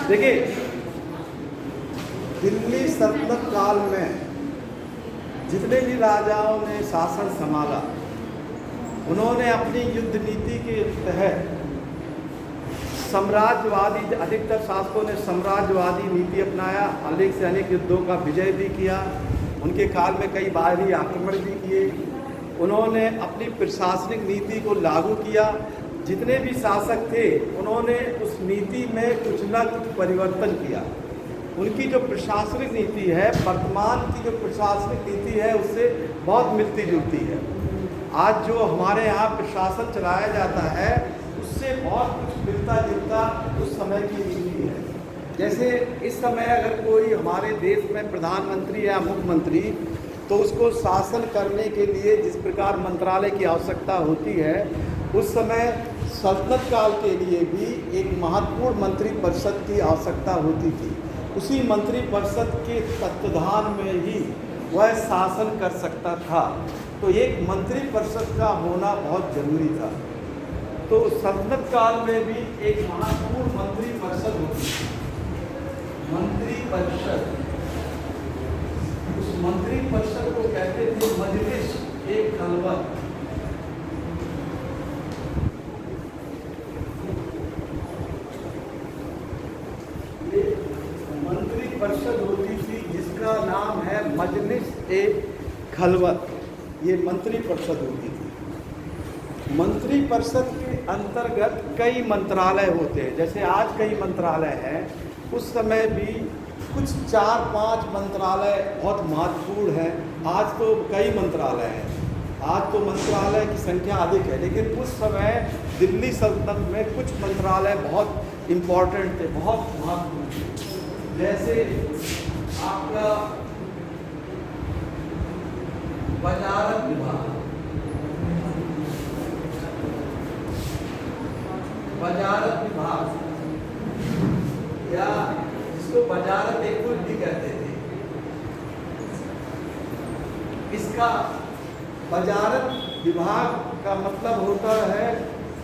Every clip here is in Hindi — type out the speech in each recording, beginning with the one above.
देखिए, दिल्ली सल्तनत काल में जितने भी राजाओं ने शासन संभाला, उन्होंने अपनी युद्ध नीति के तहत साम्राज्यवादी, अधिकतर शासकों ने साम्राज्यवादी नीति अपनाया। अनेक से अनेक युद्धों का विजय भी किया। उनके काल में कई बाहरी आक्रमण भी किए। उन्होंने अपनी प्रशासनिक नीति को लागू किया। जितने भी शासक थे, उन्होंने उस नीति में कुछ न कुछ परिवर्तन किया। उनकी जो प्रशासनिक नीति है, वर्तमान की जो प्रशासनिक नीति है, उससे बहुत मिलती जुलती है। आज जो हमारे यहाँ प्रशासन चलाया जाता है, उससे बहुत कुछ मिलता जुलता उस समय की नीति है। जैसे इस समय अगर कोई हमारे देश में प्रधानमंत्री या मुख्यमंत्री, तो उसको शासन करने के लिए जिस प्रकार मंत्रालय की आवश्यकता होती है, उस समय सल्तनत काल के लिए भी एक महत्वपूर्ण मंत्रिपरिषद की आवश्यकता होती थी। उसी मंत्रिपरिषद के तत्वाधान में ही वह शासन कर सकता था। तो एक मंत्रिपरिषद का होना बहुत जरूरी था। तो सल्तनत काल में भी एक महत्वपूर्ण मंत्रिपरिषद होती थी। मंत्रिपरिषद, उस मंत्रिपरिषद को कहते थे मजलिस-ए-खलवत। परिषद होती थी जिसका नाम है मजलिस-ए-खलवत। ये मंत्री परिषद होती थी। मंत्री परिषद के अंतर्गत कई मंत्रालय होते हैं। जैसे आज कई मंत्रालय हैं, उस समय भी कुछ 4-5 मंत्रालय बहुत महत्वपूर्ण हैं। आज तो कई मंत्रालय हैं। आज तो मंत्रालय की संख्या अधिक है, लेकिन उस समय दिल्ली सल्तनत में कुछ मंत्रालय बहुत इम्पोर्टेंट थे, बहुत महत्वपूर्ण थे। जैसे आपका वजारत विभाग, वजारत विभाग या जिसको वजारत एक भी कहते थे, इसका वजारत विभाग का मतलब होता है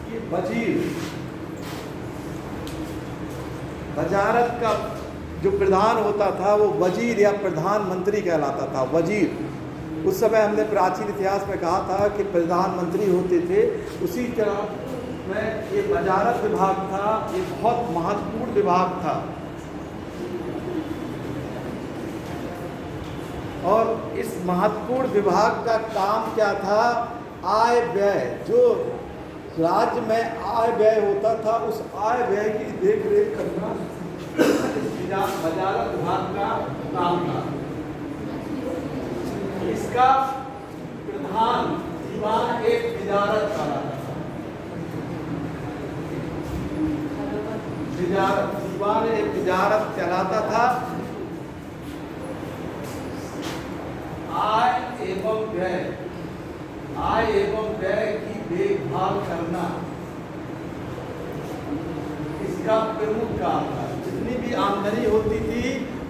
कि वजीर। वजारत का जो प्रधान होता था वो वजीर या प्रधानमंत्री कहलाता था। वजीर उस समय हमने प्राचीन इतिहास में कहा था कि प्रधानमंत्री होते थे। उसी तरह में ये वजारत विभाग था, ये बहुत महत्वपूर्ण विभाग था। और इस महत्वपूर्ण विभाग का काम क्या था? आय व्यय, जो राज्य में आय व्यय होता था, उस आय व्यय की देख रेख करना वजारत विभाग का काम था। इसका प्रधान दीवान एक विजारत चलाता था। दीवान एक विजारत चलाता था। आय एवं व्यय की देखभाल करना इसका प्रमुख काम था। जितनी भी आमदनी होती थी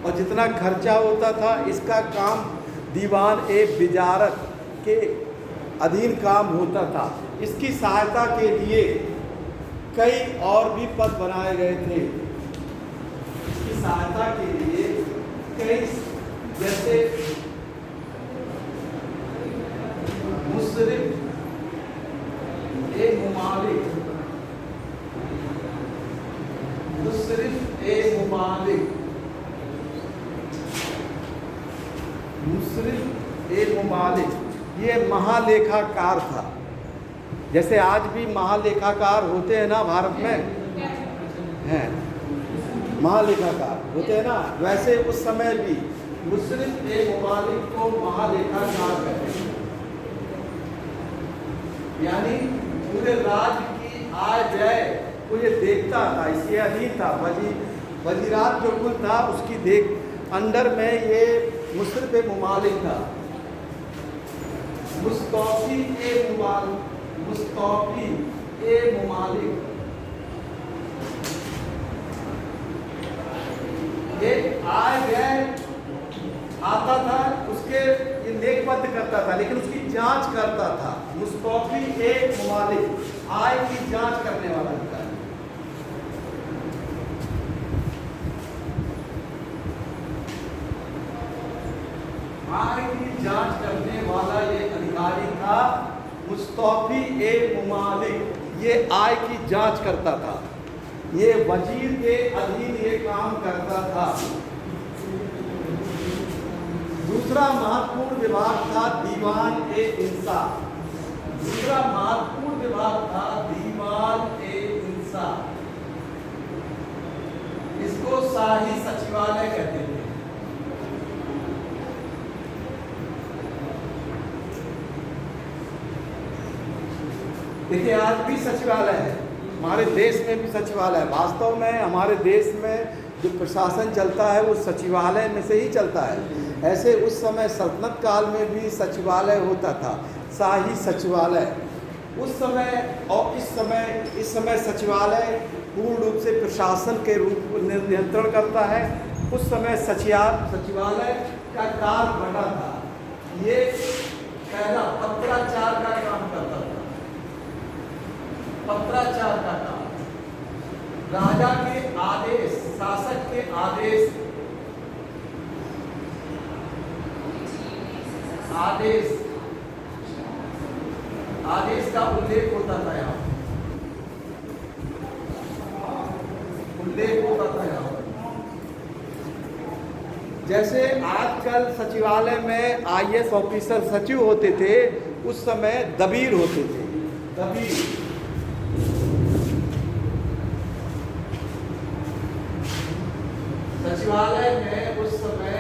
और जितना खर्चा होता था, इसका काम दीवान ए विजारत के अधीन काम होता था। इसकी सहायता के लिए कई और भी पद बनाए गए थे। इसकी सहायता के लिए कई, जैसे मुसरिफ ए मुमालिक, मुसरिफ ए मुमालिक, मुसरिफ ए मुमालिक, ये महालेखाकार था। जैसे आज भी महालेखाकार होते हैं ना, भारत में हैं महालेखाकार होते हैं ना, वैसे उस समय भी मुसरिफ ए मुमालिक को महालेखाकार कहते हैं। यानी पूरे राज्य की आय व्यय को ये देखता था, इसके अधीन था। वजीरात जो कुल था, उसकी देख अंडर में ये मुसरिफ ए मुमालिक था। मुस्तौफी ए मुमालिक, ये आय व्यय आता था, उसके ये लेखबद्ध करता था, लेकिन उसकी जांच करता था। मुस्तौफी ए मुमालिक, आय की जांच करने वाला होता है। जांच करने वाला ये अधिकारी था मुस्तौफी ए मुमालिक। ये आय की जांच करता था, ये वजीर के अधीन ये काम करता था। दूसरा महत्वपूर्ण विभाग था दीवान ए इंसाफ। दूसरा महत्वपूर्ण विभाग था दीवान ए इंसाफ। इसको शाही सचिवालय कहते थे। देखिए आज भी सचिवालय है, हमारे देश में भी सचिवालय है। वास्तव में हमारे देश में जो प्रशासन चलता है वो सचिवालय में से ही चलता है। ऐसे उस समय सल्तनत काल में भी सचिवालय होता था, शाही सचिवालय। उस समय और इस समय सचिवालय पूर्ण रूप से प्रशासन के रूप में नियंत्रण करता है। उस समय सचिवालय का कार्य बड़ा था। ये पहला पत्राचार का काम करता था। पत्राचार का काम, राजा के आदेश, शासक के आदेश का उल्लेख होता था यहाँ, उल्लेख होता था यहाँ। जैसे आजकल सचिवालय में आईएएस ऑफिसर सचिव होते थे, उस समय दबीर होते थे। दबीर सचिवालय में उस समय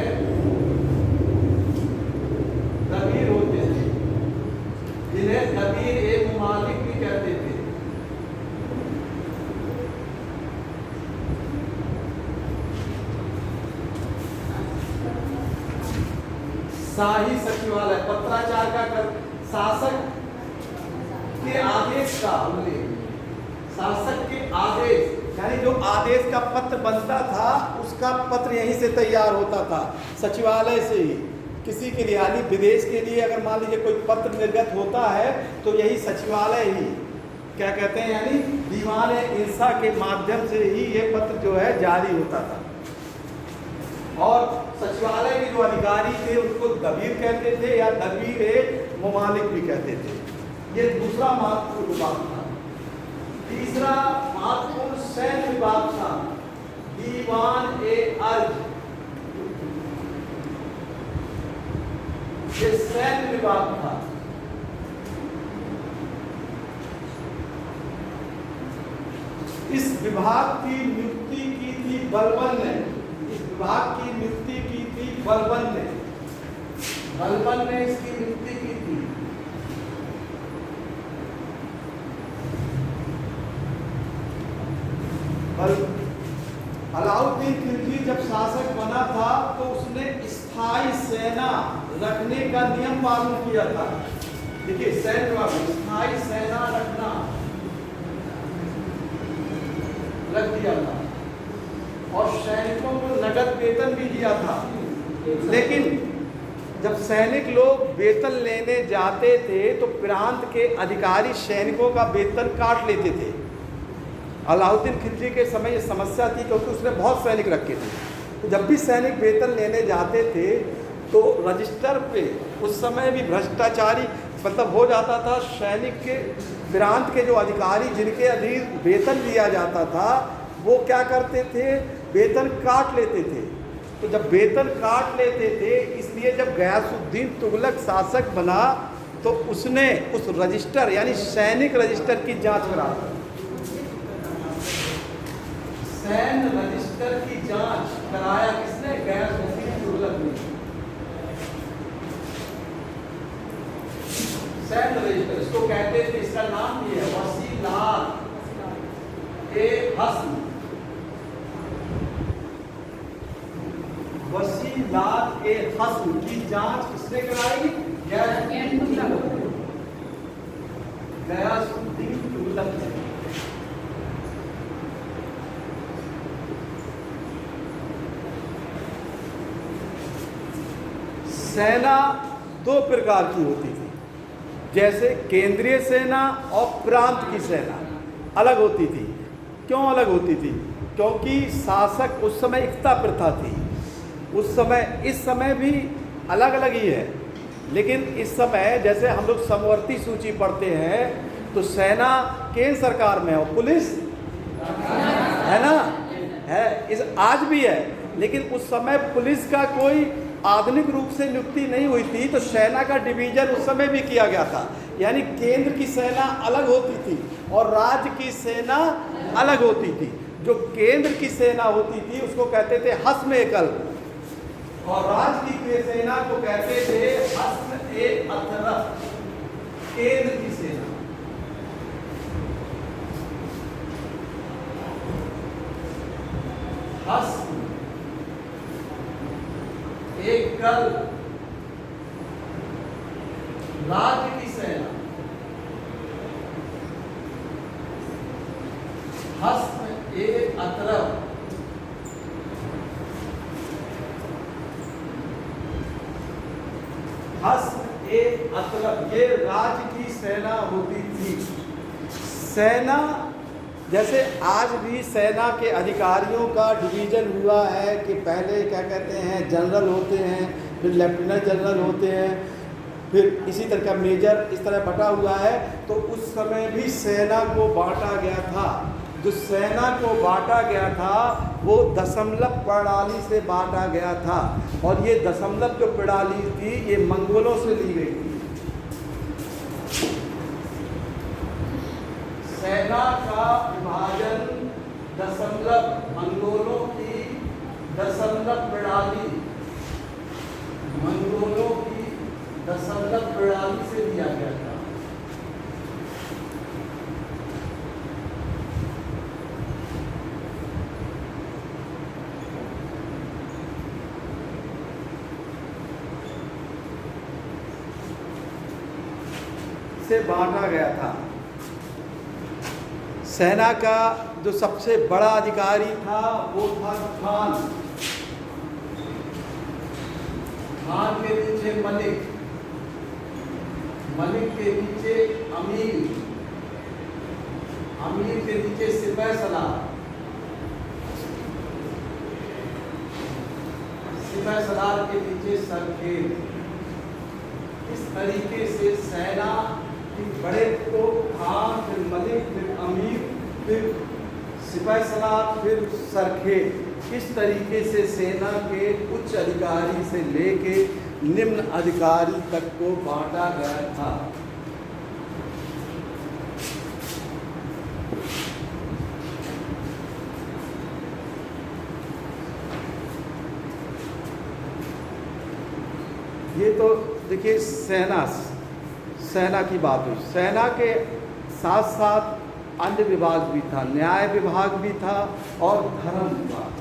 दबीर होते थे, जिन्हें दबीर ए मुमालिक भी कहते थे। शाही सचिवालय पत्राचार का शासक के आदेश का उल्लेख, शासक के आदेश यानी जो आदेश का पत्र बनता था उसका पत्र यहीं से तैयार होता था, सचिवालय से ही। किसी के लिए यानी विदेश के लिए अगर मान लीजिए कोई पत्र निर्गत होता है तो यही सचिवालय ही क्या कहते हैं यानी दीवान इंसा के माध्यम से ही ये पत्र जो है जारी होता था। और सचिवालय के जो अधिकारी थे उनको दबीर कहते थे या दबीर ए मुमालिक भी कहते थे। ये दूसरा महत्वपूर्ण विभाग था। तीसरा महत्वपूर्ण सैन्य विभाग था दीवान ए अर्ज। ये सैन्य विभाग था। इस विभाग की नियुक्ति की थी बलबन ने। इस विभाग की नियुक्ति की थी बलबन ने। बलबन ने इसकी नियुक्ति की थी। अलाउद्दीन खिलजी जब शासक बना था तो उसने स्थायी सेना रखने का नियम मालूम किया था। देखिए सैन्य विभाग स्थायी सेना रखना रख दिया था और सैनिकों को नगद वेतन भी दिया था। लेकिन जब सैनिक लोग वेतन लेने जाते थे तो प्रांत के अधिकारी सैनिकों का वेतन काट लेते थे। अलाउद्दीन खिलजी के समय ये समस्या थी क्योंकि उसने बहुत सैनिक रखे थे। तो जब भी सैनिक वेतन लेने जाते थे तो रजिस्टर पे उस समय भी भ्रष्टाचारी मतलब हो जाता था। सैनिक के प्रांत के जो अधिकारी जिनके अधीन वेतन दिया जाता था वो क्या करते थे, वेतन काट लेते थे। तो जब वेतन काट लेते थे इसलिए जब गयासुद्दीन तुगलक शासक बना तो उसने उस रजिस्टर यानी सैनिक रजिस्टर की जांच करा। सैन्य रजिस्टर की जांच कराया किसने? गयासुद्दीन तुगलक ने। सैन्य रजिस्टर इसको कहते थे, इसका नाम भी है वसीलात ए हस्न। वसीलात ए हस्न की जांच किसने कराई? गयासुद्दीन तुगलक ने। सेना दो प्रकार की होती थी, जैसे केंद्रीय सेना और प्रांत की सेना अलग होती थी। क्यों अलग होती थी? क्योंकि शासक उस समय एकता प्रथा थी। उस समय इस समय भी अलग अलग ही है। लेकिन इस समय जैसे हम लोग समवर्ती सूची पढ़ते हैं तो सेना केंद्र सरकार में और पुलिस है ना, है इस आज भी है, लेकिन उस समय पुलिस का कोई आधुनिक रूप से नियुक्ति नहीं हुई थी, तो सेना का डिवीजन उस समय भी किया गया था। यानी केंद्र की सेना अलग होती थी और राज्य की सेना अलग होती थी। जो केंद्र की सेना होती थी उसको कहते थे हस्म एकल, और राज्य की सेना को कहते थे हस्म ए अतरफ। केंद्र की सेना हस्म एकल, राज्य की सेना हस्म ए अतरफ। हस्म ए अतरफ ये राज्य की सेना होती थी। सेना जैसे आज भी सेना के अधिकारियों का डिवीज़न हुआ है कि पहले क्या कहते हैं जनरल होते हैं, फिर लेफ्टिनेंट जनरल होते हैं, फिर इसी तरह का मेजर, इस तरह बटा हुआ है। तो उस समय भी सेना को बांटा गया था। जो सेना को बांटा गया था वो दशमलव प्रणाली से बांटा गया था, और ये दशमलव जो प्रणाली थी ये मंगोलों से ली गई थी। सेना का विभाजन दशमलव, मंगोलों की दशमलव प्रणाली, मंगोलों की दशमलव प्रणाली से लिया गया था। से बांटा गया था। सेना का जो सबसे बड़ा अधिकारी था वो था खान। खान के नीचे मलिक, मलिक के नीचे अमीर, अमीर के नीचे सिपाही सलार, सिपाही सलार के नीचे सरखेल। इस तरीके से सेना बड़े को खान, फिर मलिक, फिर अमीर, फिर सिपाही सलार, फिर सरखेल। इस तरीके से सेना के उच्च अधिकारी से लेके निम्न अधिकारी तक को बांटा गया था। ये तो देखिए सेना की बात हुई। सेना के साथ साथ अन्य विभाग भी था, न्याय विभाग भी था और धर्म विभाग,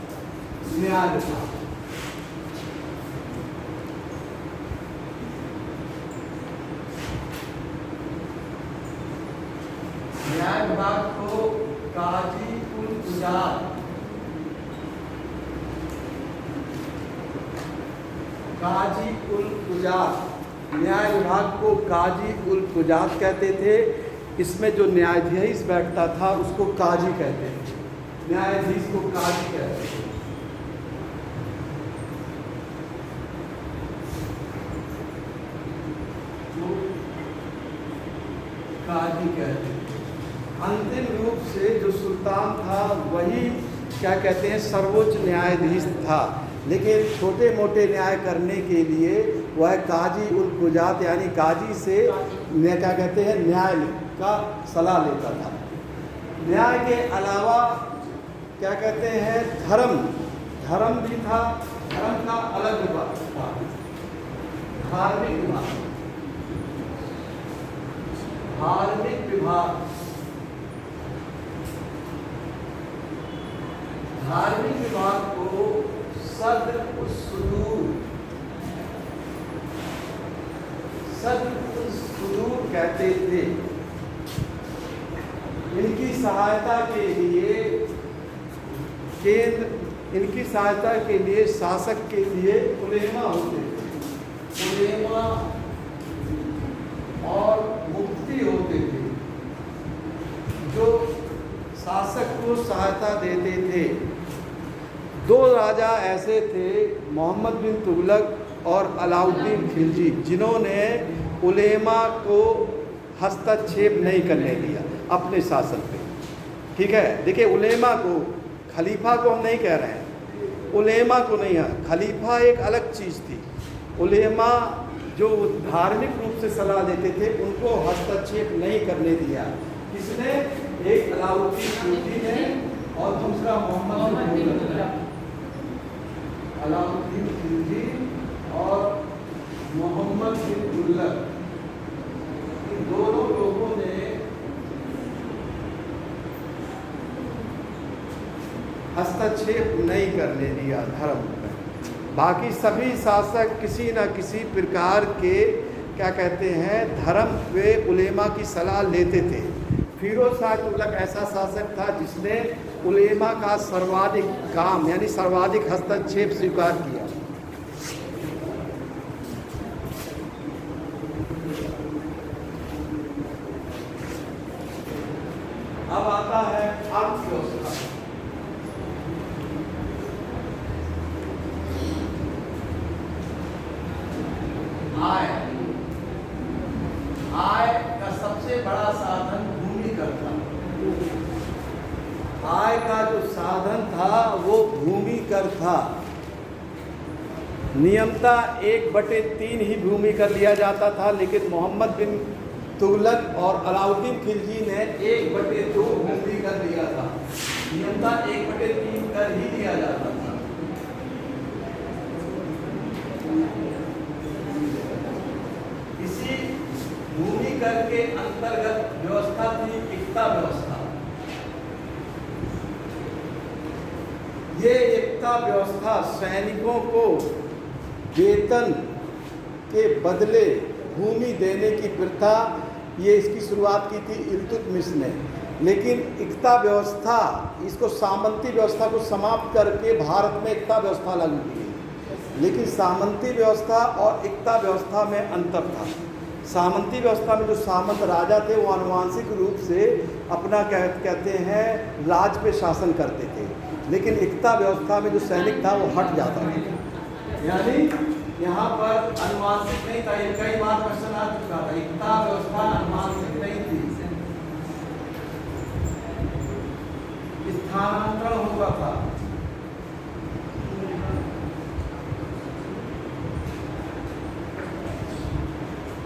न्याय विभाग। न्याय विभाग को काजी उल कुजात, काजी उल कुजात, न्याय विभाग को काजी उल कुजात कहते थे। इसमें जो न्यायाधीश बैठता था उसको काजी कहते थे, न्यायाधीश को काजी कहते थे। जो काजी कहते थे। अंतिम रूप से जो सुल्तान था वही क्या कहते हैं सर्वोच्च न्यायाधीश था, लेकिन छोटे मोटे न्याय करने के लिए वह काजी उल कुजात यानी काजी से क्या कहते हैं न्याय का सलाह लेता था। न्याय के अलावा क्या कहते हैं धर्म, धर्म भी था, धर्म का अलग विभाग था, धार्मिक विभाग, धार्मिक विभाग। धार्मिक विभाग को सद्र उस सुदूर, सद्र उस सुदूर कहते थे। इनकी सहायता के लिए केंद्र, इनकी सहायता के लिए शासक के लिए उलेमा होते थे, उलेमा और मुफ्ती होते थे जो शासक को सहायता देते थे। दो राजा ऐसे थे, मोहम्मद बिन तुगलक और अलाउद्दीन खिलजी, जिन्होंने उलेमा को हस्तक्षेप नहीं करने दिया अपने शासन पे। ठीक है, देखिए उलेमा को, खलीफा को हम नहीं कह रहे हैं, उलेमा को नहीं है। खलीफा एक अलग चीज़ थी। उलेमा जो धार्मिक रूप से सलाह देते थे उनको हस्तक्षेप नहीं करने दिया। किसने? एक अलाउद्दीन खिलजी ने और दूसरा मोहम्मद बिन तुगलक। अलाउद्दीन खिलजी और मोहम्मद बिन तुगलक, इन दोनों लोगों ने हस्तक्षेप नहीं करने दिया धर्म में। बाकी सभी शासक किसी न किसी प्रकार के क्या कहते हैं धर्म पे उलेमा की सलाह लेते थे। फिरोज शाह तुगलक ऐसा शासक था जिसने उलेमा का सर्वाधिक काम यानी सर्वाधिक हस्तक्षेप स्वीकार किया। अब आता है अर्थव्यवस्था। आय का सबसे बड़ा साधन भूमि कर था। आय का जो साधन था वो भूमि कर था। नियमतः 1/3 ही भूमि कर लिया जाता था, लेकिन मोहम्मद बिन तुगलक और अलाउद्दीन खिलजी ने 1/2 भूमि कर लिया था। नियमतः 1/3 कर ही लिया जाता था। इसी भूमि कर के अंतर्गत व्यवस्था थी एकता व्यवस्था। ये एकता व्यवस्था सैनिकों को वेतन के बदले भूमि देने की प्रथा, ये इसकी शुरुआत की थी इल्तुतमिश ने। लेकिन एकता व्यवस्था, इसको सामंती व्यवस्था को समाप्त करके भारत में एकता व्यवस्था लागू की। लेकिन सामंती व्यवस्था और एकता व्यवस्था में अंतर था। सामंती व्यवस्था में जो सामंत राजा थे वो आनुवांशिक रूप से अपना कहते हैं राज पे शासन करते थे, लेकिन एकता व्यवस्था में जो सैनिक था वो हट जाता था। यानी यहाँ पर आनुवांशिक नहीं था। ये कई बार क्वेश्चन आ चुका था, एकता व्यवस्था आनुवांशिक नहीं थी, स्थानांतरण हुआ था।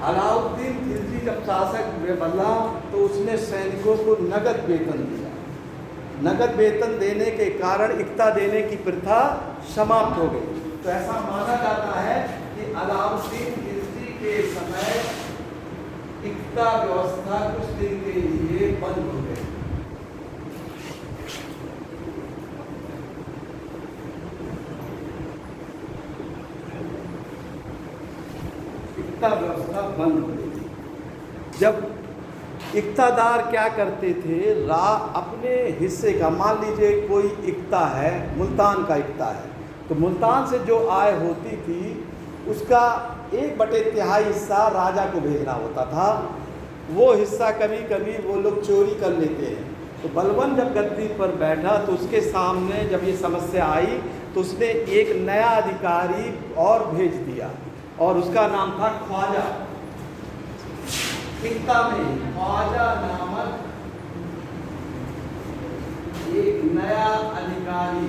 अलाउद्दीन खिलजी जब शासक बदला तो उसने सैनिकों को नगद वेतन दिया। नगद वेतन देने के कारण एकता देने की प्रथा समाप्त हो गई। तो ऐसा माना जाता है कि अलाउद्दीन खिलजी के समय एकता व्यवस्था कुछ दिन के लिए बंद हो गई। व्यवस्था बंद हो गई थी। जब इक्तादार क्या करते थे, अपने हिस्से का, मान लीजिए कोई इक्ता है, मुल्तान का इक्ता है, तो मुल्तान से जो आय होती थी उसका 1/3 हिस्सा राजा को भेजना होता था। वो हिस्सा कभी कभी वो लोग चोरी कर लेते हैं। तो बलबन जब गद्दी पर बैठा तो उसके सामने जब ये समस्या आई तो उसने एक नया अधिकारी और भेज दिया और उसका नाम था ख्वाजा। इक्ता में ख्वाजा नामक एक नया अधिकारी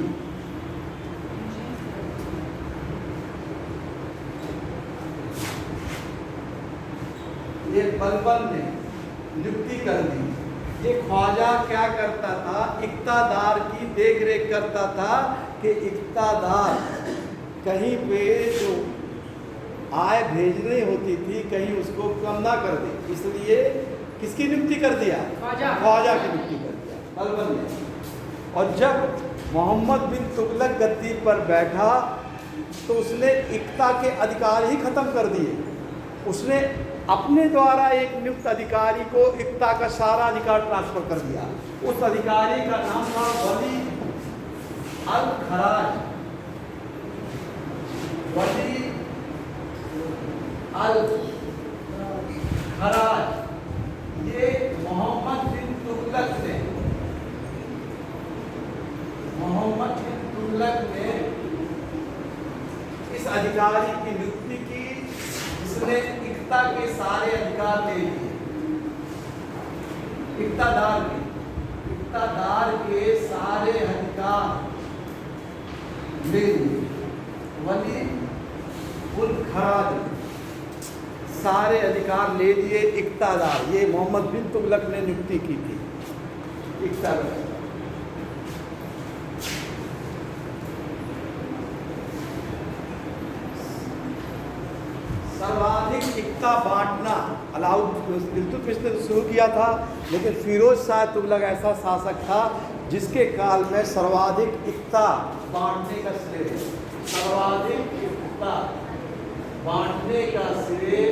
ये बलबन ने नियुक्ति कर दी। ये ख्वाजा क्या करता था, इक्तादार की देखरेख करता था कि इक्तादार कहीं पे जो आय भेजनी होती थी कहीं उसको कम ना कर दे, इसलिए किसकी नियुक्ति कर दिया? ख्वाजा की नियुक्ति कर दिया बलबन ने। और जब मोहम्मद बिन तुगलक गद्दी पर बैठा तो उसने इक्ता के अधिकार ही खत्म कर दिए। उसने अपने द्वारा एक नियुक्त अधिकारी को इक्ता का सारा अधिकार ट्रांसफर कर दिया। उस अधिकारी का नाम था वली अल खराज। वली अल खराज ये मोहम्मद बिन तुगलक ने इस अधिकारी की नियुक्ति इक्ता के सारे अधिकार ले लिए, इक्तादार के सारे अधिकार ले लिए। वली उल खराज, सारे अधिकार ले लिए इक्तादार। ये मोहम्मद बिन तुगलक ने नियुक्ति की थी इक्तादार। सर्वाधिक इक्ता बांटना इल्तुतमिश ने शुरू किया था, लेकिन फिरोज शाह तुगलक ऐसा शासक था जिसके काल में सर्वाधिक इक्ता बांटने का श्रेय, सर्वाधिक इक्ता बांटने का श्रेय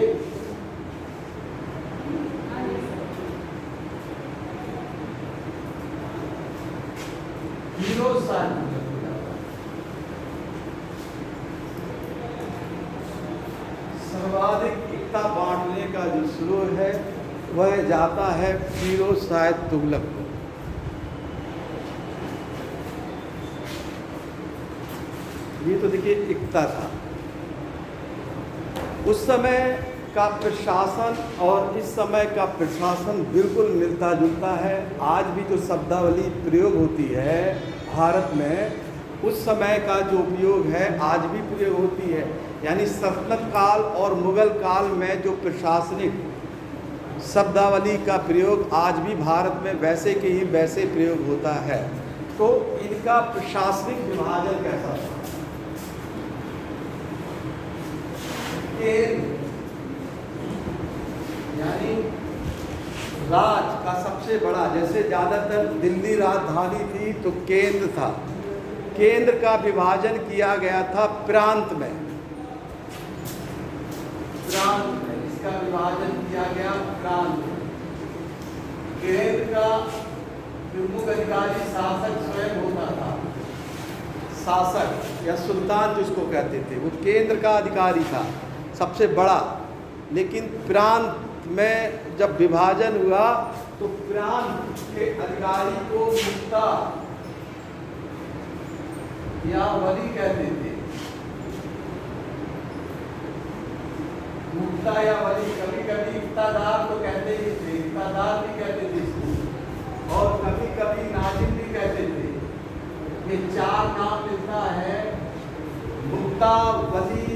फिरोज शाह। सर्वाधिक इक्ता बांटने का जो श्रेय है वह जाता है फिरोज शाह तुगलक को। ये तो देखिए इक्ता था। उस समय का प्रशासन और इस समय का प्रशासन बिल्कुल मिलता जुलता है। आज भी जो शब्दावली प्रयोग होती है भारत में, उस समय का जो उपयोग है आज भी प्रयोग होती है। यानी सल्तनत काल और मुगल काल में जो प्रशासनिक शब्दावली का प्रयोग आज भी भारत में वैसे के ही वैसे प्रयोग होता है। तो इनका प्रशासनिक विभाजन कैसा था? यानी राज का सबसे बड़ा, जैसे ज़्यादातर दिल्ली राजधानी थी तो केंद्र था, केंद्र का विभाजन किया गया था प्रांत में, इसका विभाजन किया गया प्रांत में। केंद्र का प्रमुख अधिकारी शासक स्वयं होता था, शासक या सुल्तान जिसको कहते थे, वो केंद्र का अधिकारी था सबसे बड़ा। लेकिन प्रांत में जब विभाजन हुआ तो प्रांत के अधिकारी को मुफ्ता या वली कहते थे। मुफ्ता या वली, कभी कभी इक्तादार तो कहते ही थे, इक्तादार भी कहते थे इसको, और कभी कभी नाजिम भी कहते थे। ये चार नाम मिलता है, मुफ्ता, वली,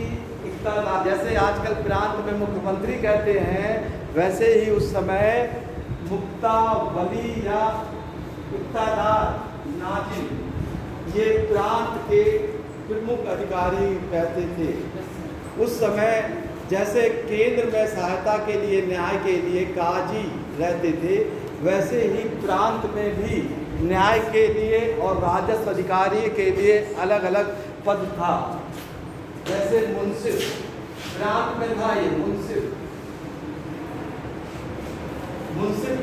इक्तादार। जैसे आजकल प्रांत में मुख्यमंत्री कहते हैं, वैसे ही उस समय मुफ्ता, वली या इक्तादार, नाजिम, ये प्रांत के प्रमुख अधिकारी कहते थे। उस समय जैसे केंद्र में सहायता के लिए, न्याय के लिए काजी रहते थे, वैसे ही प्रांत में भी न्याय के लिए और राजस्व अधिकारी के लिए अलग अलग पद था। जैसे मुंसिफ प्रांत में था, ये मुंसिफ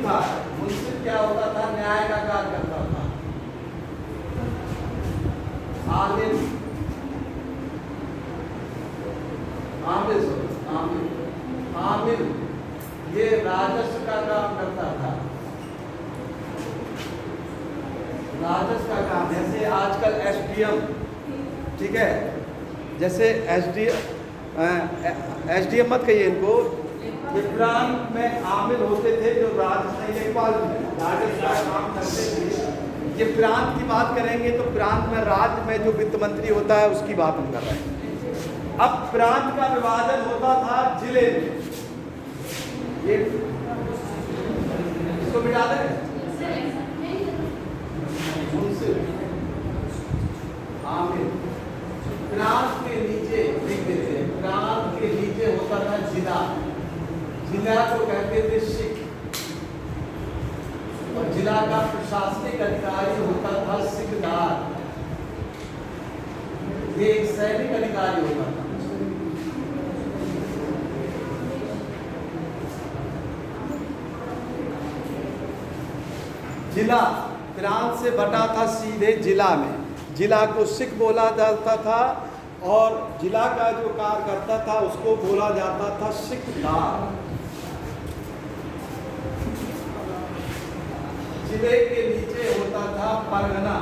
था। मुंसिफ क्या होता था? न्याय का कार्य करता था। आमिर, ये राजस्व का काम करता था, राजस्व का काम। जैसे आजकल एसडीएम, ठीक है, जैसे एसडीएम मत कहिए इनको, प्रांत में आमिल होते थे जो राजस्व का काम करते थे। ये प्रांत की बात करेंगे तो प्रांत में, राज्य में जो वित्त मंत्री होता है उसकी बात हम कर रहे हैं। अब प्रांत का विभाजन होता था जिले में। ये इसको मिटा दें, आमिर। प्रांत के नीचे लिख देते हैं, प्रांत के नीचे होता था जिला, जिला को कहते थे सिख, और जिला का प्रशासनिक अधिकारी होता था सिकदार। ये एक सैनिक अधिकारी होता था। जिला प्रांत से बटा था सीधे जिला में, जिला को सिख बोला जाता था, और जिला का जो कार्य करता था उसको बोला जाता था सिकदार। जिले के नीचे होता था परगना,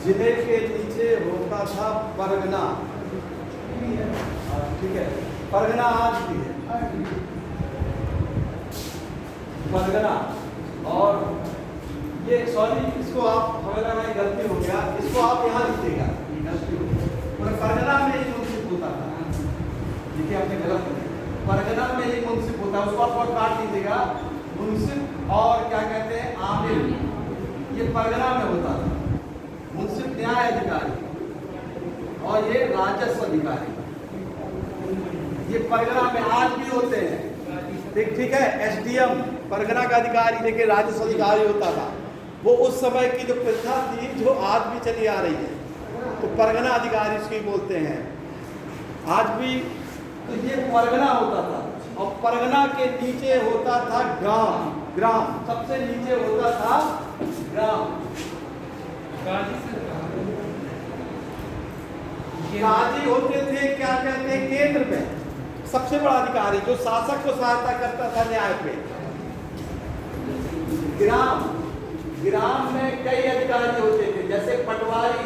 जिले के नीचे होता था परगना। नहीं है, ठीक है। परगना आज भी है, परगना। और ये सॉरी, इसको आप हमें लगा ये गलती हो गया, इसको आप यहाँ लिखिएगा, गलती हो गई। और परगना में ही मुंसिफ होता था, देखिए आपने गलत किया। परगना में ही मुंसिफ होता है, उसको आप और काट लीजिएगा। मुंसिफ और क्या कहते हैं, आमिर, ये परगना में होता था। मुंसिफ न्याय अधिकारी और ये राजस्व अधिकारी, ये परगना में आज भी होते हैं, ठीक है। एसडीएम परगना का अधिकारी, देखिए राजस्व अधिकारी होता था। वो उस समय की जो प्रथा थी जो आज भी चली आ रही है, तो परगना अधिकारी उसकी बोलते हैं आज भी। तो ये परगना होता था, और परगना के नीचे होता था ग्राम, ग्राम सबसे नीचे होता था ग्राम। काजी होते थे, क्या कहते हैं, केंद्र में सबसे बड़ा अधिकारी जो शासक को सहायता करता था न्याय पे। ग्राम, ग्राम में कई अधिकारी होते थे, जैसे पटवारी,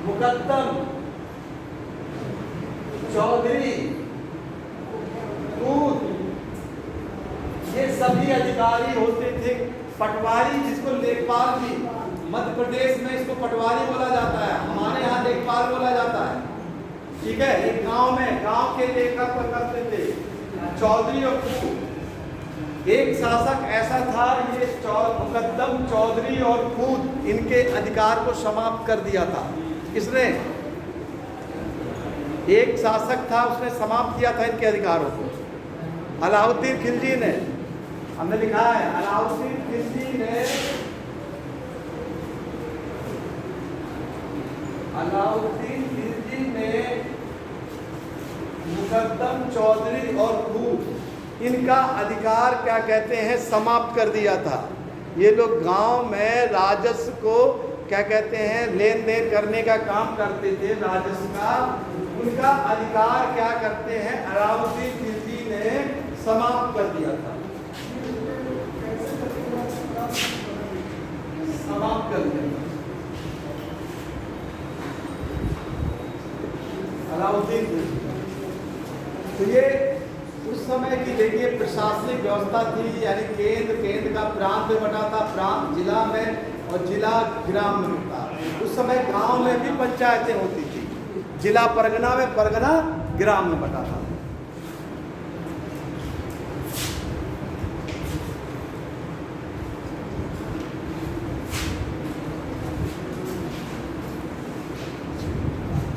मुकद्दम, चौधरी, दूत, ये सभी अधिकारी होते थे। पटवारी जिसको लेखपाल भी, मध्य प्रदेश में इसको पटवारी बोला जाता है, हमारे यहाँ लेखपाल बोला जाता है, ठीक है। एक गांव में गांव के लेखक करते थे चौधरी और खूत। एक शासक ऐसा था, ये मुकद्दम, चौधरी और खूत, इनके अधिकार को समाप्त कर दिया था। किसने? एक शासक था, उसने समाप्त किया था इनके अधिकारों को, अलाउद्दीन खिलजी ने। हमने लिखा है अलाउद्दीन खिलजी ने, अलाउद्दीन खिलजी ने मुकद्दम, चौधरी और खूत, इनका अधिकार क्या कहते हैं, समाप्त कर दिया था। ये लोग गांव में राजस्व को क्या कहते हैं, लेन देन करने का काम करते थे, राजस्व का। उनका अधिकार क्या करते हैं, अलाउद्दीन खिलजी ने समाप्त कर दिया था, समाप्त कर दिया अलाउद्दीन खिलजी। तो ये उस समय की देखिए प्रशासनिक व्यवस्था थी, यानी केंद्र का प्रांत में बटा था, प्रांत जिला में और जिला ग्राम में बटा। उस समय गांव में भी पंचायतें होती थी, जिला परगना में, परगना ग्राम में बटा था।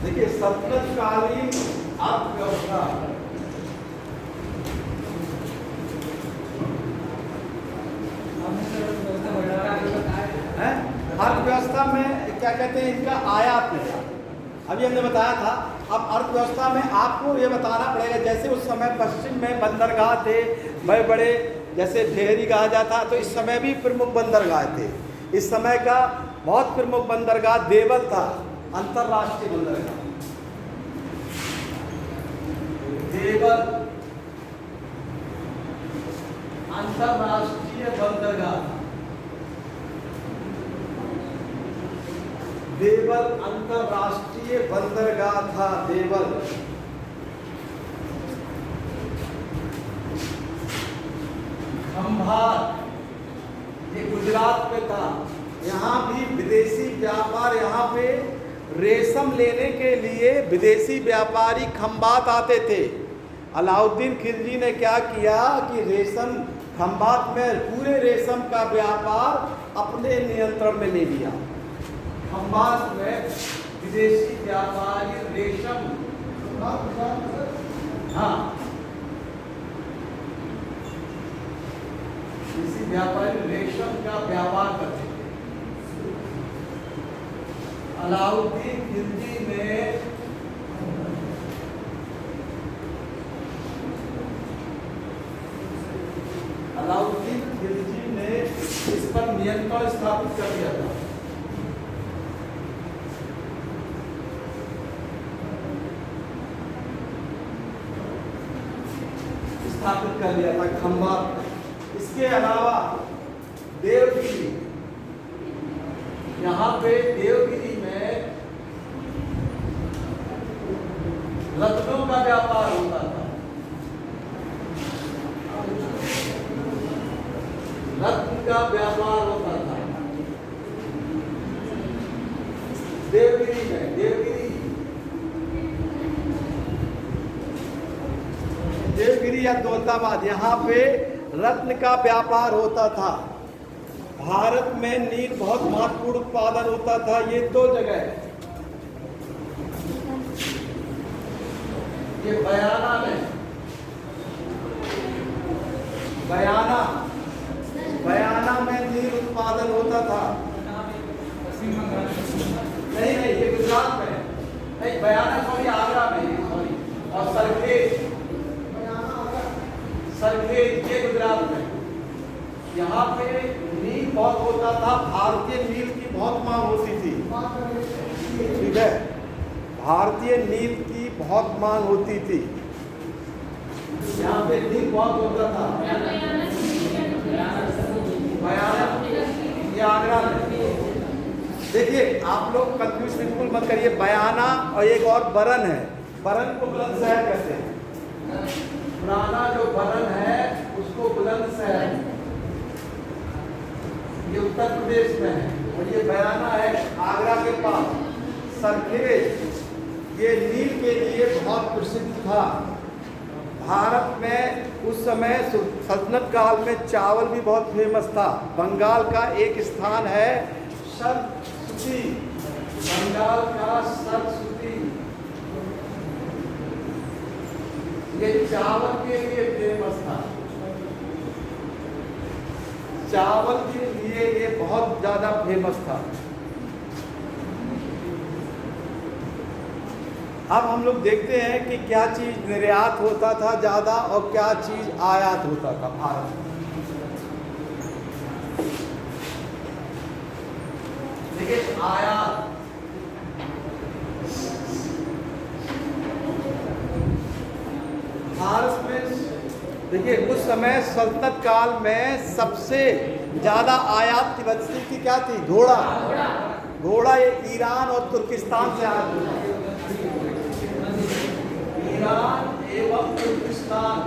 देखिए सल्तनतकालीन अर्थव्यवस्था, अर्थव्यवस्था में क्या कहते हैं, इनका आयात में था, अभी हमने बताया था। अब अर्थव्यवस्था में आपको ये बताना पड़ेगा, जैसे उस समय पश्चिम में बंदरगाह थे बड़े बड़े, जैसे भेरी कहा जाता, तो इस समय भी प्रमुख बंदरगाह थे। इस समय का बहुत प्रमुख बंदरगाह देवल था, अंतरराष्ट्रीय बंदरगाह देवल, अंतरराष्ट्रीय बंदरगाह देवल, अंतरराष्ट्रीय बंदरगाह था देवल। खंभात, ये गुजरात में था। यहाँ भी विदेशी व्यापार, यहाँ पे रेशम लेने के लिए विदेशी व्यापारी खंभात आते थे। अलाउद्दीन खिलजी ने क्या किया कि रेशम, खंभात में पूरे रेशम का व्यापार अपने नियंत्रण में ले लिया। खंभात में विदेशी व्यापारी रेशम, हाँ, विदेशी व्यापारी रेशम का व्यापार करते थे। अलाउद्दीन खिलजी ने इस पर नियंत्रण स्थापित कर दिया था। स्थापित कर लिया था खंभात। इसके अलावा देवगिरी, यहाँ पे देवगिरी में रत्नों का व्यापार होता था। रत्न का व्यापार होता था। देवगिरी में, देवगिरी या दौलताबाद, यहाँ पे रत्न का व्यापार होता था। भारत में नील बहुत महत्वपूर्ण उत्पादन होता था। ये दो जगह है, ये बयाना में, बयाना में नील उत्पादन होता था। नहीं, ये गुजरात में, नहीं बयाना सॉरी आगरा में, सॉरी, और सरखेज ये गुजरात में। यहाँ पे नील बहुत होता था। भारतीय नील की बहुत मांग होती थी, ठीक है, भारतीय नील की बहुत मांग होती थी। यहाँ पे नील बहुत होता था। बयाना ये आगरा में। देखिए आप लोग कंफ्यूज बिल्कुल मत करिए। बयाना और एक और बरन है, बरन को बुलंदशहर कहते हैं। पुराना जो बरन है उसको बुलंदशहर, ये उत्तर प्रदेश में है, और ये बयाना है आगरा के पास। सरखेज ये नील के लिए बहुत प्रसिद्ध था। भारत में उस समय सल्तनत काल में चावल भी बहुत फेमस था। बंगाल का एक स्थान है सरस्वती, बंगाल का सरस्वती, ये चावल के लिए फेमस था। चावल के लिए ये बहुत ज्यादा फेमस था। अब हम लोग देखते हैं कि क्या चीज निर्यात होता था ज्यादा और क्या चीज आयात होता था भारत में। देखिए आयात, भारत में देखिए उस समय सल्तनत काल में सबसे ज्यादा आयात की वस्तु की क्या थी? घोड़ा। घोड़ा ये ईरान और तुर्किस्तान से आया था। ईरान एवं तुर्किस्तान,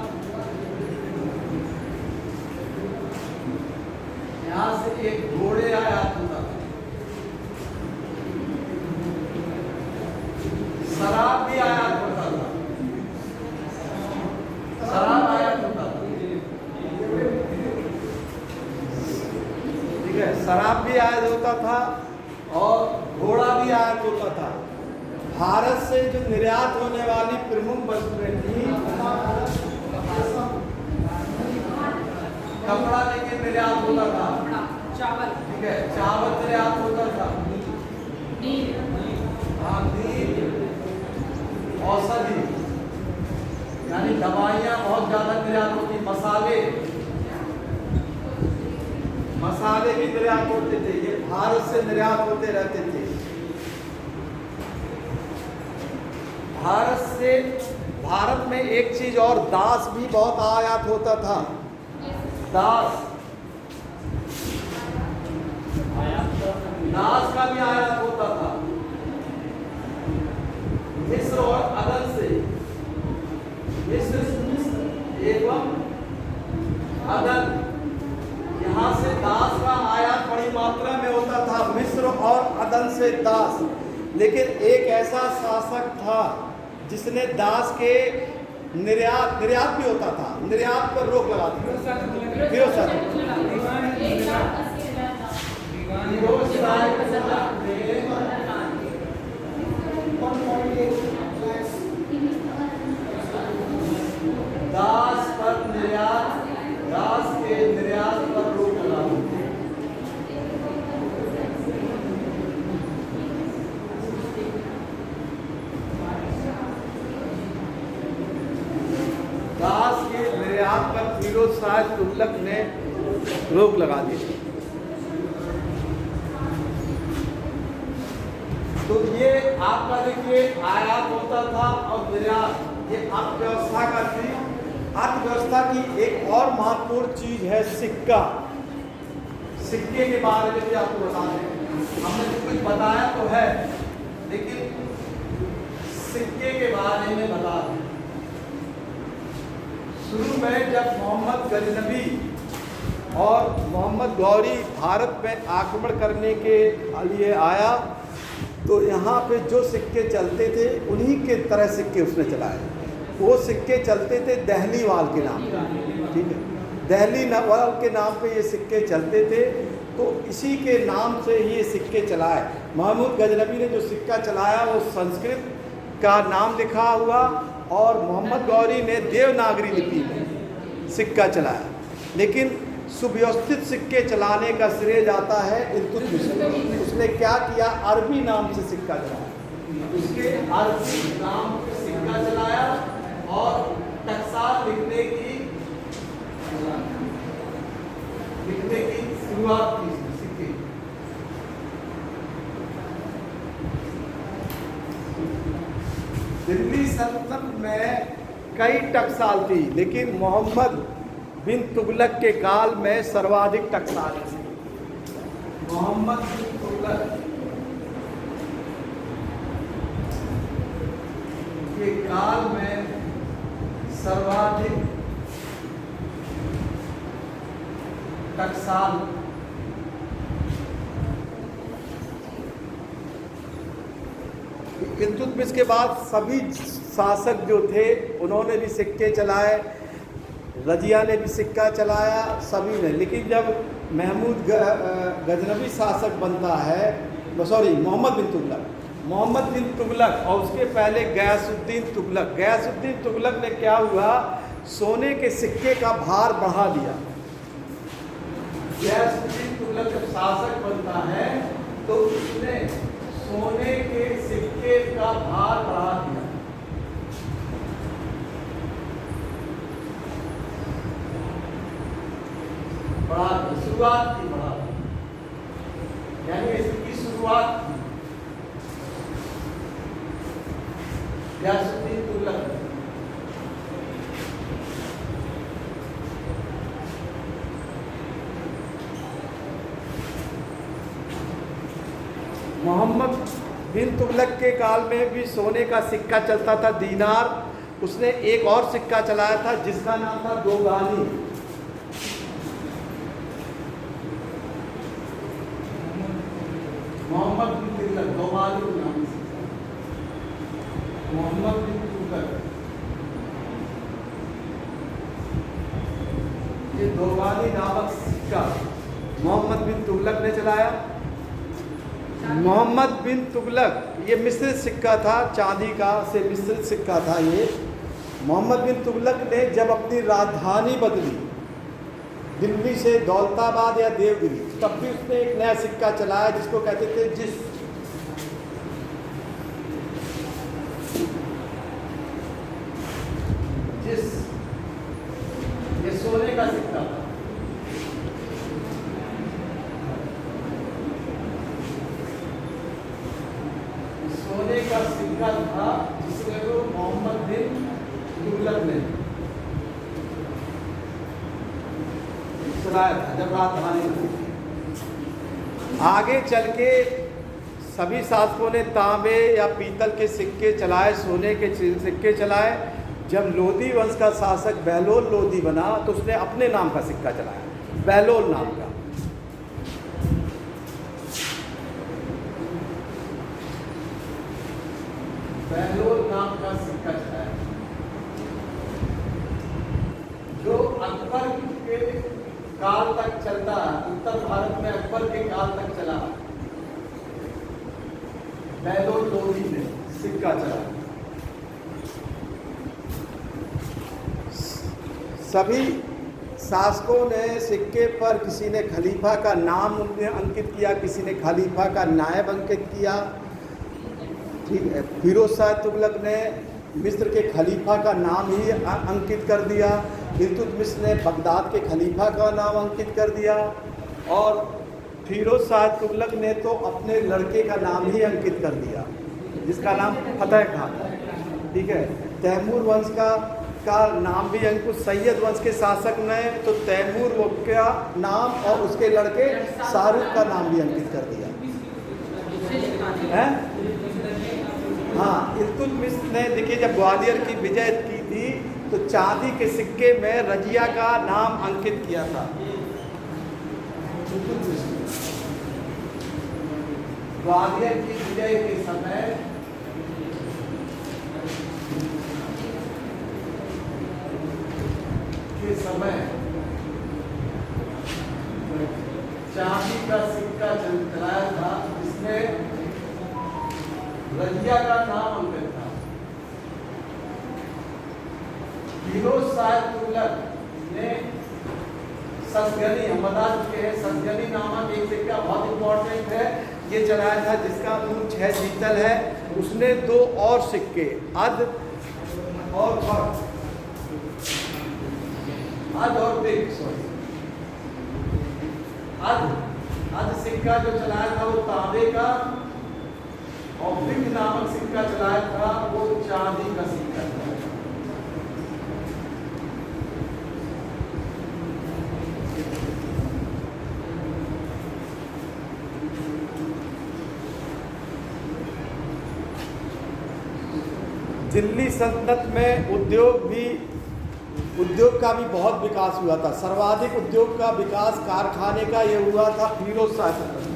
यहाँ से एक घोड़े आयात होता था। शराब भी आयात होता था, शराब आयात होता था, ठीक है, शराब भी आयात होता था और घोड़ा भी आयात होता था। भारत से जो निर्यात होने वाली प्रमुख वस्तुएं थी, कपड़ा लेके निर्यात होता था, चावल, ठीक है, चावल निर्यात होता था, हाँ नील, औषधि यानी दवाइयाँ बहुत ज्यादा निर्यात होती, मसाले भी निर्यात होते थे। ये भारत से निर्यात होते रहते थे। भारत में एक चीज और, दास भी बहुत आयात होता था। दास का भी आयात होता था मिस्र और अदन से। मिस्र एवं अदन, यहाँ से दास का आयात बड़ी मात्रा में होता था, मिस्र और अदन से दास। लेकिन एक ऐसा शासक था जिसने दास के निर्यात भी होता था, निर्यात पर रोक लगा दी। दास के निर्यात पर रोक लगा दी। दास के निर्यात पर फिरोज शाह तुगलक ने रोक लगा दी। तो ये आपका देखिए आयात होता था और निर्यात, ये अर्थव्यवस्था का थी। अर्थव्यवस्था की एक और महत्वपूर्ण चीज है सिक्का। सिक्के के बारे में भी आपको बता दें, हमने कुछ बताया तो है, लेकिन सिक्के के बारे में बता दें। शुरू में जब मोहम्मद गजनबी और मोहम्मद गौरी भारत में आक्रमण करने के लिए आया तो यहाँ पे जो सिक्के चलते थे उन्हीं के तरह सिक्के उसने चलाए। वो सिक्के चलते थे दहली वाल के नाम पे, ठीक है, दहली वाल के नाम पे ये सिक्के चलते थे। तो इसी के नाम से ही ये सिक्के चलाए। महमूद गजनबी ने जो सिक्का चलाया वो संस्कृत का नाम लिखा हुआ और मोहम्मद गौरी ने देवनागरी लिपि में सिक्का चलाया। लेकिन सुव्यवस्थित सिक्के चलाने का श्रेय जाता है इल्तुतमिश को। उसने क्या किया, अरबी नाम से सिक्का चलाया, उसके अरबी नाम से सिक्का चलाया और टकसाल लिखने की शुरुआत की सिक्के। दिल्ली सल्तनत में कई टकसाल थी, लेकिन मोहम्मद बिन तुगलक के काल में सर्वाधिक टकसाल थी। मोहम्मद बिन तुगलक के काल में सर्वाधिक टकसाल इल्तुतमिश के बाद सभी शासक जो थे उन्होंने भी सिक्के चलाए, रजिया ने भी सिक्का चलाया, सभी ने। लेकिन जब महमूद गजनबी शासक बनता है, मोहम्मद बिन तुगलक और उसके पहले गयासुद्दीन तुगलक ने क्या हुआ, सोने के सिक्के का भार बढ़ा दिया। गयासुद्दीन तुगलक जब शासक बनता है तो उसने सोने के सिक्के का भार बढ़ा दिया। शुरुआत की बढ़ा, यानी इसकी शुरुआत की गयासुद्दीन तुगलक। मोहम्मद बिन तुगलक के काल में भी सोने का सिक्का चलता था, दीनार। उसने एक और सिक्का चलाया था जिसका नाम था दोगानी। मोहम्मद बिन तुगलक दोगानी नाम से, मोहम्मद बिन तुगलक, ये दोगानी नामक सिक्का मोहम्मद बिन तुगलक ने चलाया। मोहम्मद बिन तुगलक ये मिश्रित सिक्का था, चांदी का से मिश्रित सिक्का था ये। मोहम्मद बिन तुगलक ने जब अपनी राजधानी बदली दिल्ली से दौलताबाद या देवगिरी, तब भी उसने एक नया सिक्का चलाया जिसको कहते थे जिस। ये सोने का सिक्का था। सोने का सिक्का था जिसके को मोहम्मद बिन तुगलक ने चलाया था जब राजधानी। आगे चल के सभी शासकों ने तांबे या पीतल के सिक्के चलाए, सोने के सिक्के चलाए। जब लोधी वंश का शासक बहलोल लोधी बना तो उसने अपने नाम का सिक्का चलाया, बहलोल नाम का। बहलोल नाम का सिक्का चलाया जो अकबर के काल तक चलता, उत्तर भारत में अकबर के काल तक चला। बहलोल लोधी ने सिक्का चलाया। सभी शासकों ने सिक्के पर किसी ने खलीफा का नाम अंकित किया, किसी ने खलीफा का नायब अंकित किया। ठीक है, फिरोज शाह तुगलक ने मिस्र के खलीफा का नाम ही अंकित कर दिया। इल्तुतमिश ने बगदाद के खलीफा का नाम अंकित कर दिया। और फिरोज शाह तुगलक ने तो अपने लड़के का नाम ही अंकित कर दिया जिसका नाम फतेह खान था। ठीक है, तैमूर वंश का नाम भी अंकित, सैयद वंश के शासक ने तो तैमूर का नाम और उसके लड़के शाहरुख का नाम भी अंकित कर दिया है। हाँ, इल्तुतमिश ने देखिए जब ग्वालियर की विजय की थी तो चांदी के सिक्के में रजिया का नाम अंकित किया था। ग्वालियर की विजय के समय चांदी का सिक्का चलाया था जिसमें रजिया का नाम अंकित था। फिरोज शाह तुगलक ने ससगनी, हम बता चुके हैं, ससगनी नामक एक सिक्का बहुत इंपॉर्टेंट है, ये चलाया था जिसका मूल 6 शीतल है। उसने 2 और सिक्के अद और बिग, सॉरी अद सिक्का जो चलाया था वो तांबे का, और बिग नामक सिक्का चलाया था वो चांदी का सिक्का था। दिल्ली सल्तनत में उद्योग का भी बहुत विकास हुआ था। सर्वाधिक उद्योग का विकास कारखाने का ये हुआ था फिरोज शाह सल्तनत में।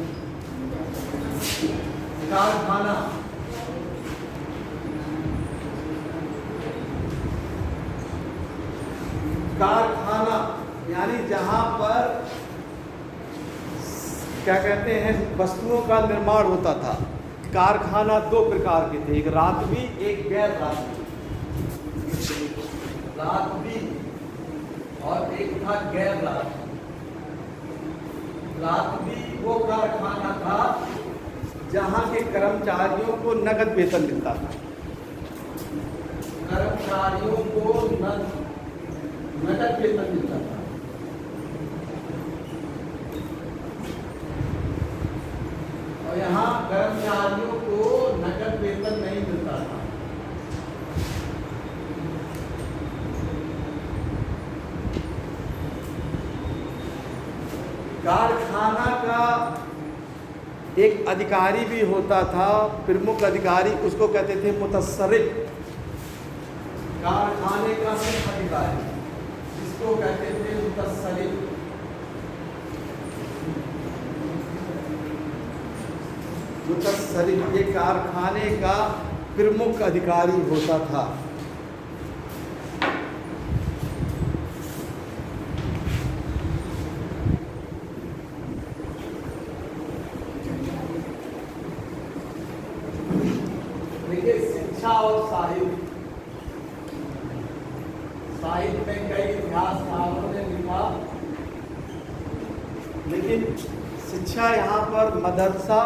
कारखाना यानी जहां पर क्या कहते हैं वस्तुओं का निर्माण होता था। कारखाना 2 प्रकार के थे, एक रातवी एक गैर रातवी। रातवी और एक था गैर रातवी। रातवी वो कारखाना था जहां के कर्मचारियों को नगद वेतन मिलता था। कर्मचारियों को नगद वेतन मिलता था। और यहाँ कर्मचारियों को नगद वेतन नहीं मिलता था। कारखाना का एक अधिकारी भी होता था, प्रमुख अधिकारी, उसको कहते थे मुतस्सरिफ। कारखाने का मुख्य अधिकारी जिसको कहते थे मुतस्सरिफ। मुतस्सरिफ ये कारखाने का प्रमुख अधिकारी होता था। देखिए शिक्षा और साहित्य, साहित्य में कई इतिहासकारों ने लिखा, लेकिन शिक्षा यहाँ पर मदरसा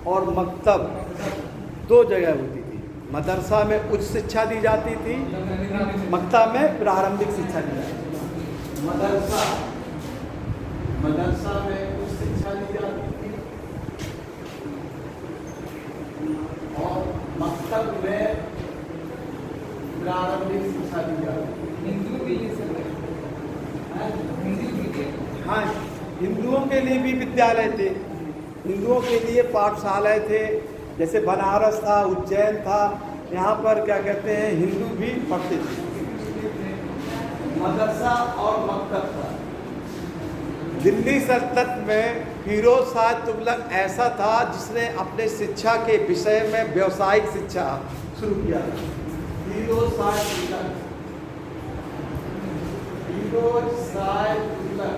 और मकतब 2 जगह होती थी। मदरसा में उच्च शिक्षा दी जाती थी, मकतब में प्रारंभिक शिक्षा दी जाती थी। मदरसा में उच्च शिक्षा दी जाती थी और मकतब में प्रारंभिक शिक्षा दी जाती थी। हाँ, हिंदुओं के लिए भी विद्यालय थे, हिंदुओं के लिए पाठशालाएं थे, जैसे बनारस था, उज्जैन था, यहाँ पर क्या कहते हैं हिंदू भी पढ़ते थे। मदरसा और मकतब था। दिल्ली सल्तनत में फिरोज शाह तुगलक ऐसा था जिसने अपने शिक्षा के विषय में व्यावसायिक शिक्षा शुरू किया। फिरोज शाह तुगलक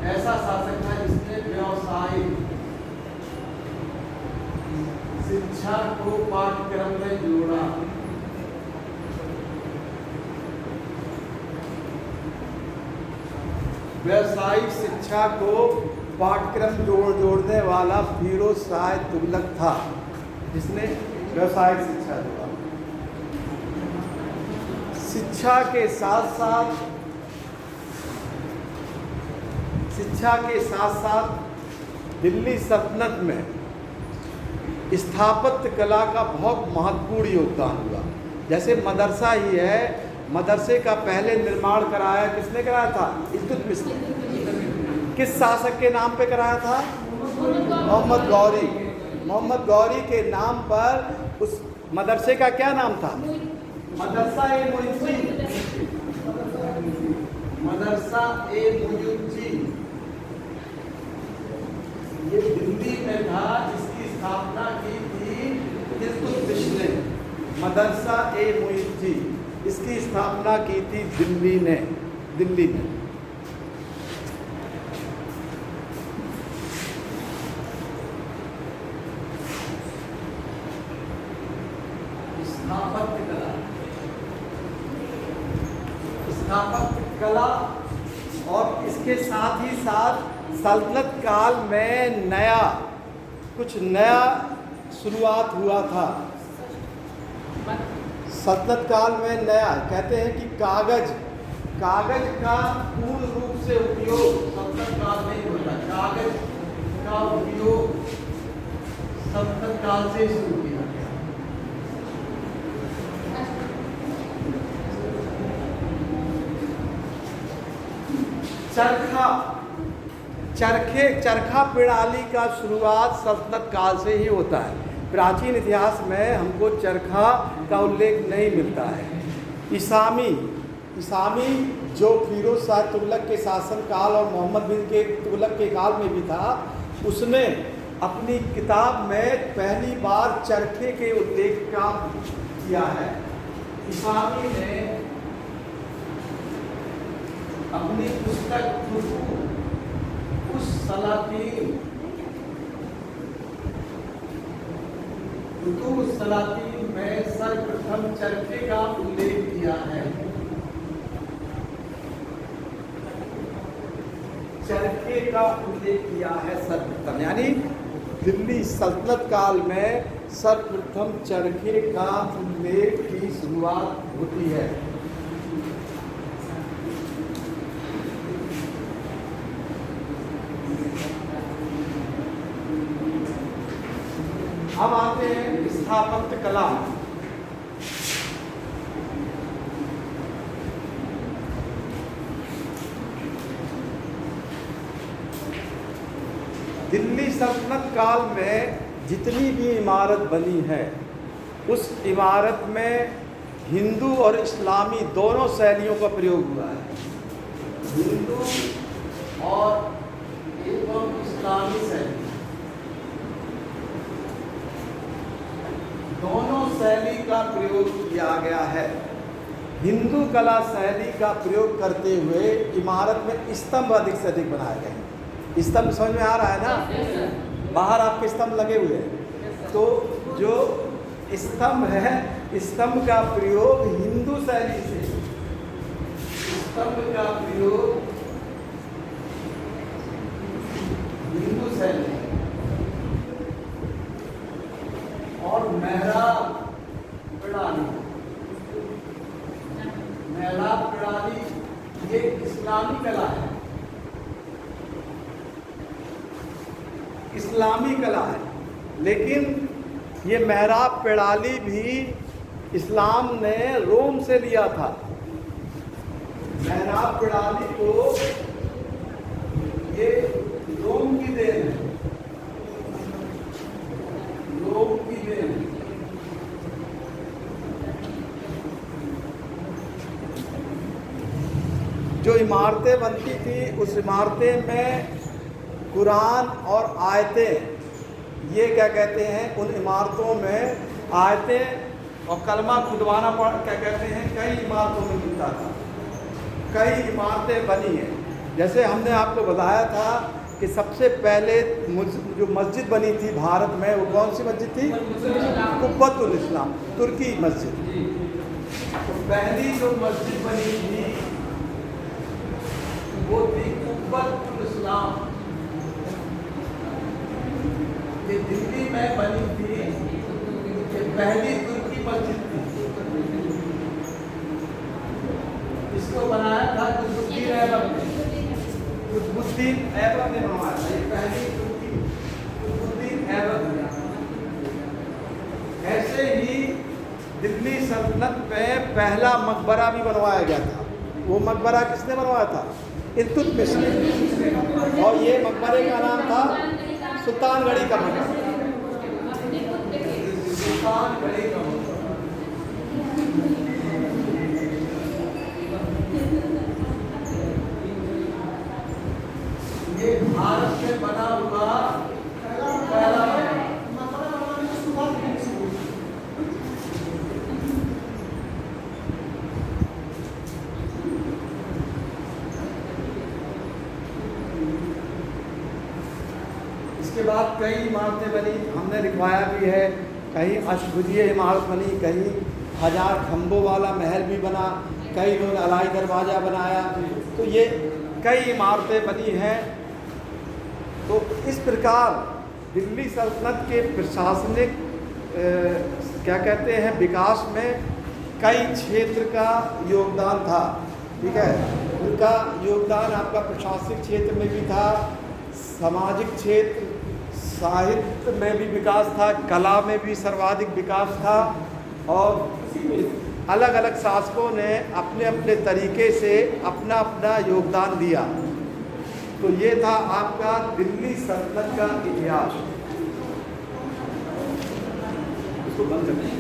ऐसा शासक था जिसने व्यावसायिक शिक्षा को पाठ्यक्रम में जोड़ा। व्यावसायिक शिक्षा को पाठ्यक्रम जोड़ने वाला फिरोज शाह तुगलक था जिसने व्यावसायिक शिक्षा जोड़ा। शिक्षा के साथ साथ दिल्ली सल्तनत में स्थापत्य कला का बहुत महत्वपूर्ण योगदान हुआ। जैसे मदरसा ही है, मदरसे का पहले निर्माण कराया किसने कराया था? इल्तुतमिश ने। किस शासक के नाम पे कराया था? मोहम्मद गौरी। मोहम्मद गौरी के नाम पर उस मदरसे का क्या नाम था? मदरसा ए मोइनुद्दीन, मदरसा ए मोइनुद्दीन, ये दिल्ली में था। इसकी स्थापना की थी इल्तुतमिश ने। मदरसा ए मोइनुद्दीन, इसकी स्थापना की थी दिल्ली में। स्थापत्य कला और इसके साथ ही साथ सल्तनत काल में कुछ नया शुरुआत हुआ था। सल्तनत काल में नया कहते हैं कि कागज का पूर्ण रूप से उपयोग सल्तनत काल में ही होता। कागज का उपयोग सल्तनत काल से शुरू किया गया। चरखा प्रणाली का शुरुआत सल्तनत काल से ही होता है। प्राचीन इतिहास में हमको चरखा का उल्लेख नहीं मिलता है। इसामी जो फिरोज शाह तुगलक के शासनकाल और मोहम्मद बिन के तुगलक के काल में भी था, उसने अपनी किताब में पहली बार चरखे के उल्लेख का किया है। इसामी ने अपनी पुस्तक सलातीन में सर्वप्रथम चरखे का उल्लेख किया है। चरखे का उल्लेख किया है सर्वप्रथम, यानी दिल्ली सल्तनत काल में सर्वप्रथम चरखे का उल्लेख की शुरुआत होती है। अब आते हैं स्थापत्य कला। दिल्ली सल्तनत काल में जितनी भी इमारत बनी है, उस इमारत में हिंदू और इस्लामी दोनों शैलियों का प्रयोग हुआ है। हिंदू और एवं इस्लामी शैली, दोनों शैली का प्रयोग किया गया है। हिंदू कला शैली का प्रयोग करते हुए इमारत में स्तंभ अधिक से अधिक बनाए गए हैं। स्तंभ समझ में आ रहा है ना? बाहर आपके स्तंभ लगे हुए हैं, तो जो स्तंभ है, स्तंभ का प्रयोग हिंदू शैली से, स्तंभ का प्रयोग हिंदू शैली और मेहराब प्रणाली ये इस्लामी कला है। इस्लामी कला है, लेकिन ये मेहराब प्रणाली भी इस्लाम ने रोम से लिया था। मेहराब प्रणाली को ये रोम की देन है, रोम की देन। जो इमारतें बनती थी, उस इमारतें में कुरान और आयतें, ये क्या कहते हैं, उन इमारतों में आयतें और कलमा खुदवाना क्या कहते हैं, कई इमारतों में मिलता था। कई इमारतें बनी हैं। जैसे हमने आपको बताया था कि सबसे पहले जो मस्जिद बनी थी भारत में, वो कौन सी मस्जिद थी? कुब्बतुल इस्लाम, तुर्की मस्जिद। तो पहली जो मस्जिद बनी थी वो थी कुब्बतुल इस्लाम। ये दिल्ली में बनी थी, ये पहली तुर्की मस्जिद थी। इसको बनाया था कुतुबुद्दीन ऐबक ने। कुतुबुद्दीन ऐबक ने बनवाया था, ये पहली तुर्की कुतुबुद्दीन ऐबक ने। ऐसे ही दिल्ली सल्तनत में पहला मकबरा भी बनवाया गया था। वो मकबरा किसने बनवाया था? इल्तुतमिश ने। और ये मकबरे का नाम था सुल्तानगढ़ी का मकबरा। निशान घड़ी का मतलब ये भारत में बना हुआ पहला इसके बाद कई इमारतें बनी, हमने लिखवाया भी है। कहीं अष्टभुजीय इमारत बनी, कहीं 1000 खंभों वाला महल भी बना, कई लोग अलाई दरवाज़ा बनाया। तो ये कई इमारतें बनी हैं। तो इस प्रकार दिल्ली सल्तनत के प्रशासनिक क्या कहते हैं विकास में कई क्षेत्र का योगदान था। ठीक है, उनका योगदान आपका प्रशासनिक क्षेत्र में भी था, सामाजिक क्षेत्र, साहित्य में भी विकास था, कला में भी सर्वाधिक विकास था। और अलग अलग शासकों ने अपने अपने तरीके से अपना अपना योगदान दिया। तो ये था आपका दिल्ली सल्तनत का इतिहास। इसको बंद करते हैं।